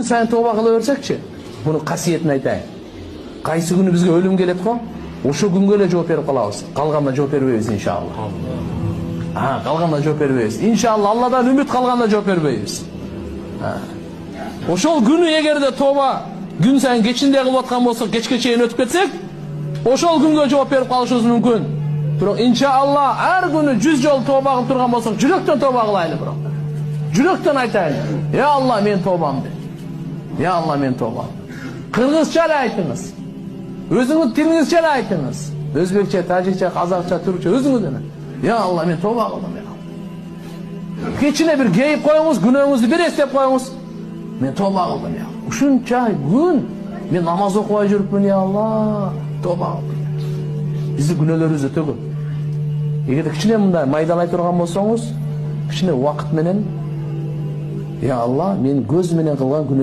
Sen toba kıla versekçi, bunu kasiyetini aytayın. Kaysı günü bizge ölüm gelet ko, oşo günge ele жооп берип калабыз. Калганда жооп бербейбиз иншалла. Калганда жооп бербейбиz. İnşallah Allah'dan ümit kalganda жооп бербейбиz. Ошол günü эгерде тоба gün сайын кечинде кылып аткан болсок, кечке чейин өтүп кетсек, ошол күнгө жооп берип калышыбыз мүмкүн. Бирок иншалла ар күнү 100 жолу тоба кылып турган болсок, жүрөктөн тоба кылайлы бирок. Жүрөктөн айтайын. Я Алла, мен тобам деп. Ya Allah, men тобам. Kırgızça aytыңыз. Өзүңүз тилиңизче aytыңыз. Өзбекче, тажикче, казакча, түркче өзүңүз. Ya Allah, men тоба кылдым. Кечине бир кейип коюңуз, күнөөңүздү бир эстеп коюңуз. Мен тоба кылдым ya. Ушунча күн мен намаз окубай жүрүпмүн, ya Allah. Тоба кылдым. Биздин күнөөлөрүбүз өтө көп. Эгерде кичине мындай майдалай турган болсоңуз, кичине убакыт менен, ya Allah, men көз менен кылган күнөө